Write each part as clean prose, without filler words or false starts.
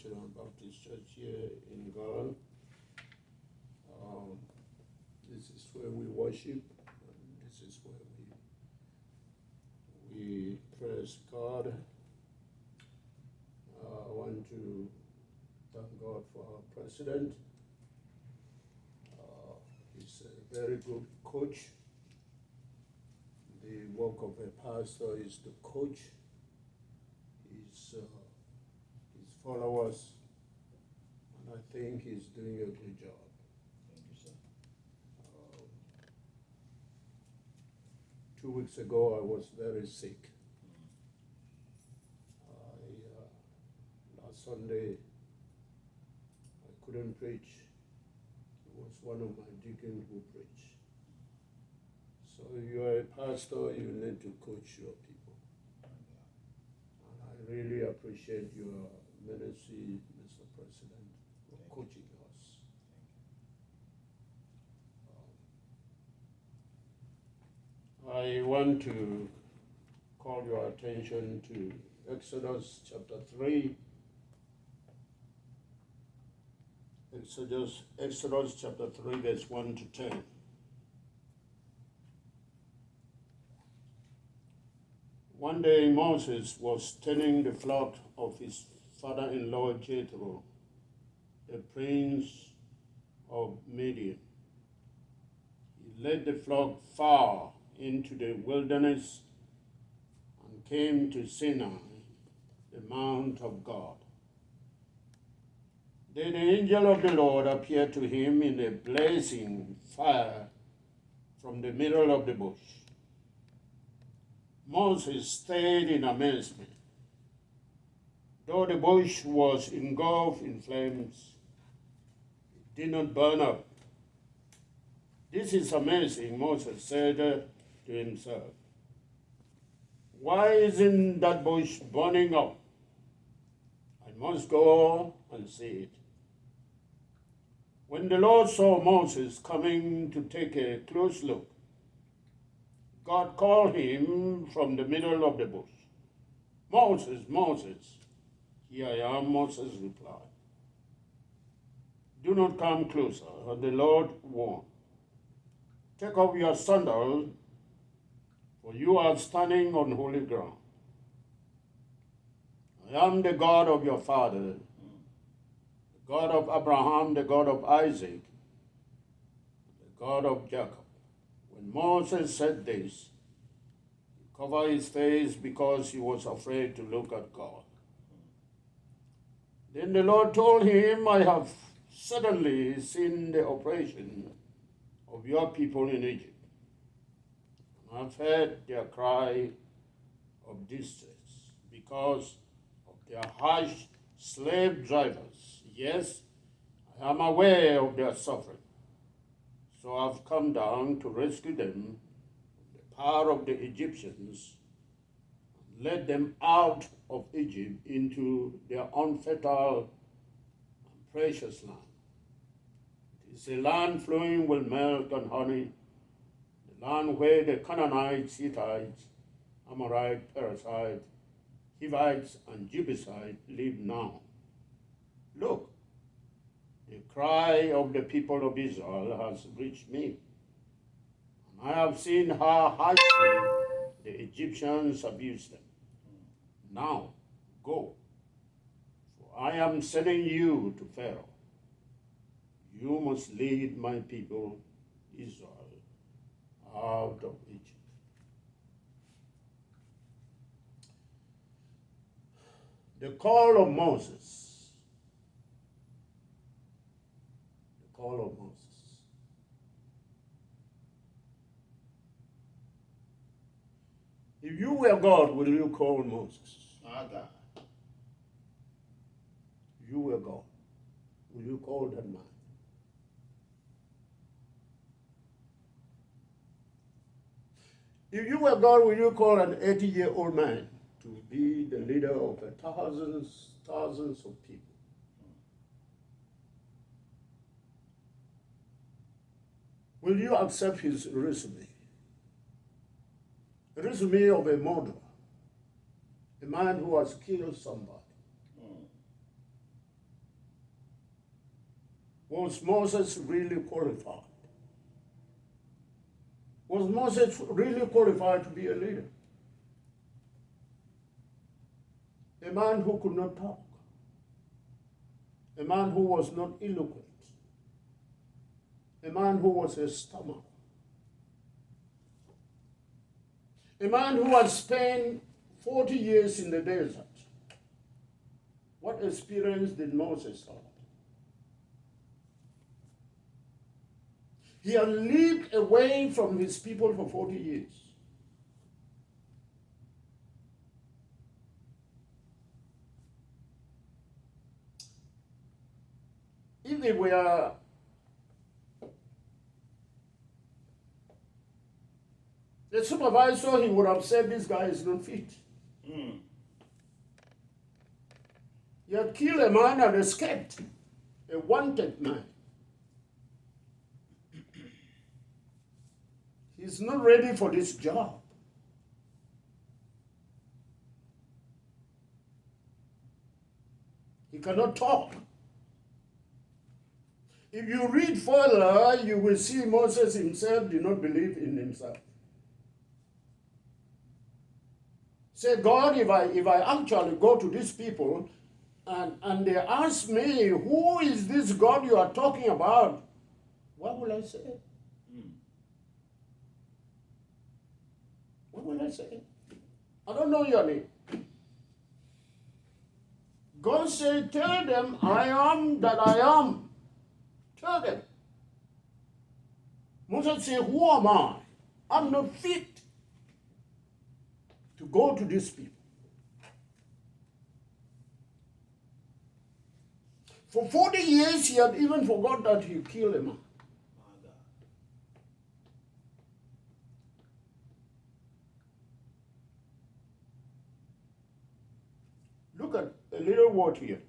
International Baptist Church here in Ghana. This is where we worship, and this is where we praise God. I want to thank God for our president. He's a very good coach. The work of a pastor is to coach his followers, and I think he's doing a good job. Thank you, sir. 2 weeks ago, I was very sick. Last Sunday, I couldn't preach. It was one of my deacons who preached. So if you are a pastor, you need to coach your people. And I really appreciate your ministry, Mr. President, for coaching us. I want to call your attention to Exodus chapter 3. Exodus chapter 3, verse 1 to 10. One day Moses was tending the flock of his father-in-law Jethro, the prince of Midian. He led the flock far into the wilderness and came to Sinai, the mount of God. Then the angel of the Lord appeared to him in a blazing fire from the middle of the bush. Moses stayed in amazement. Though the bush was engulfed in flames, it did not burn up. This is amazing, Moses said to himself. Why isn't that bush burning up? I must go and see it. When the Lord saw Moses coming to take a close look, God called him from the middle of the bush. Moses, Moses. Here I am, Moses replied. Do not come closer, the Lord warned. Take off your sandal, for you are standing on holy ground. I am the God of your father, the God of Abraham, the God of Isaac, the God of Jacob. When Moses said this, he covered his face because he was afraid to look at God. Then the Lord told him, I have suddenly seen the oppression of your people in Egypt. And I've heard their cry of distress because of their harsh slave drivers. Yes, I am aware of their suffering. So I've come down to rescue them from the power of the Egyptians and led them out of Egypt into their unfertile and precious land. It is a land flowing with milk and honey, the land where the Canaanites, Hittites, Amorites, Perizzites, Hivites, and Jebusites live now. Look, the cry of the people of Israel has reached me, and I have seen how harshly the Egyptians abuse them. Now, go, for I am sending you to Pharaoh. You must lead my people, Israel, out of Egypt. The call of Moses. The call of Moses. If you were God, will you call Moses? God. If you were God, will you call that man? If you were God, will you call an 80-year-old man to be the leader of thousands of people? Will you accept his resume? A resume of a murderer, a man who has killed somebody. Was Moses really qualified? Was Moses really qualified to be a leader? A man who could not talk. A man who was not eloquent. A man who was a stammerer. A man who had spent 40 years in the desert. What experience did Moses have? He had lived away from his people for 40 years. If they were the supervisor, he would have said this guy is not fit. Mm. He had killed a man and escaped, a wanted man. He's not ready for this job. He cannot talk. If you read further, you will see Moses himself did not believe in himself. Say, God, if I actually go to these people and they ask me, who is this God you are talking about? What will I say? What will I say? I don't know your name. God said, tell them, I am that I am. Tell them. Moses said, who am I? I'm not fit to go to these people. For 40 years, he had even forgot that he killed a man. Look at a little word here.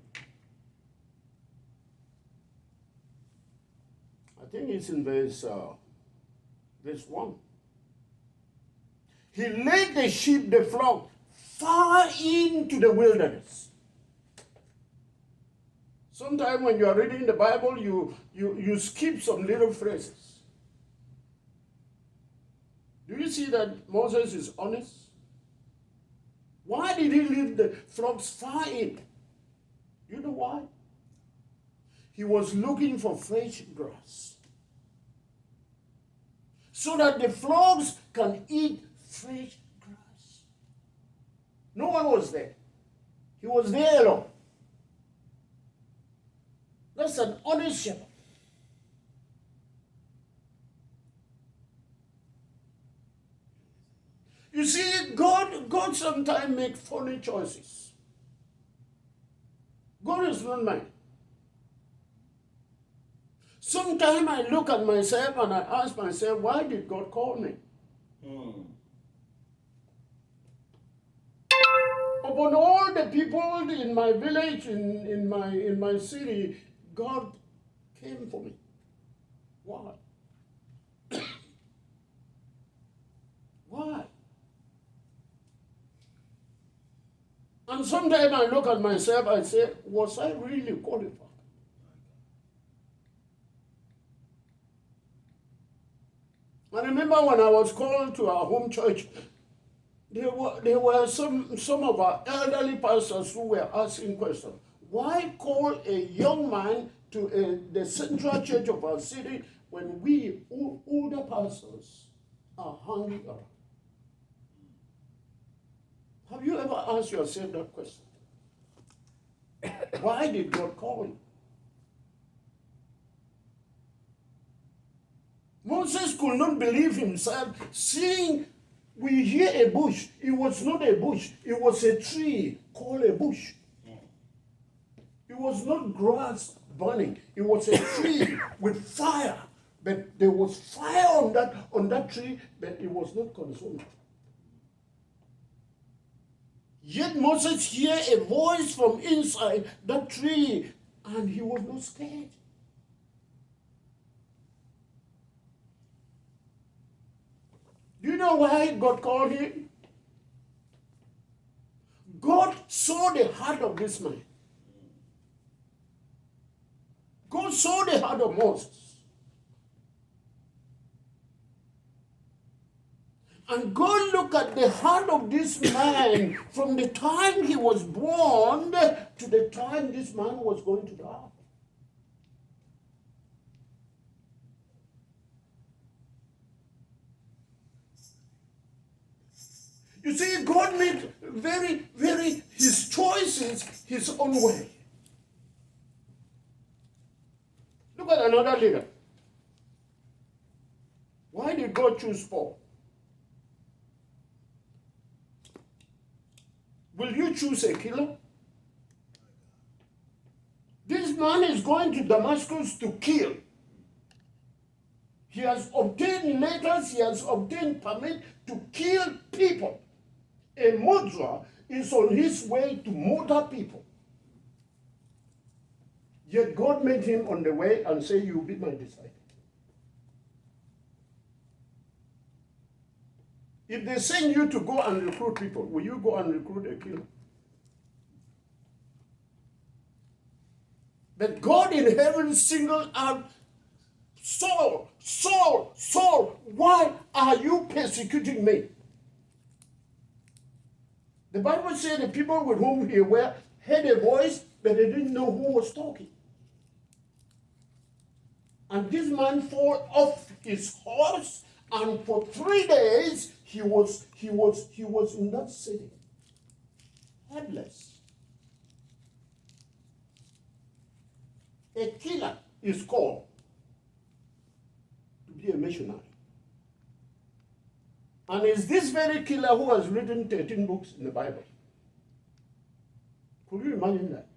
I think it's in verse 1. He led the sheep, the flock, far into the wilderness. Sometimes when you are reading the Bible, you skip some little phrases. Do you see that Moses is honest? Why did he lead the flocks far in? You know why? He was looking for fresh grass, so that the flocks can eat fresh grass. No one was there. He was there alone. That's an honest shepherd. You see, God sometimes makes funny choices. God is not mine. Sometimes I look at myself and I ask myself, why did God call me? Upon all the people in my village, in my city, God came for me. Why? Why? And sometimes I look at myself, I say, was I really qualified? I remember when I was called to our home church, there were some of our elderly pastors who were asking questions. Why call a young man to the central church of our city when we older pastors are hanging around? Have you ever asked yourself that question? Why did God call you? Moses could not believe himself, seeing we hear a bush. It was not a bush. It was a tree called a bush. It was not grass burning. It was a tree with fire. But there was fire on that tree, but it was not consumed. Yet Moses heard a voice from inside that tree, and he was not scared. Do you know why God called him? God saw the heart of this man. God God saw the heart of Moses. And God looked at the heart of this man from the time he was born to the time this man was going to die. You see, God made his choices his own way. Look at another leader. Why did God choose Paul? Will you choose a killer? This man is going to Damascus to kill. He has obtained letters, he has obtained permit to kill people. A murderer is on his way to murder people. Yet God met him on the way and said, "You will be my disciple." If they send you to go and recruit people, will you go and recruit a killer? But God in heaven singled out Saul, Saul, Saul, why are you persecuting me? The Bible said the people with whom he were heard a voice, but they didn't know who was talking. And this man fell off his horse, and for 3 days he was in that city, headless. A killer is called to be a missionary. And it's this very killer who has written 13 books in the Bible. Could you imagine that?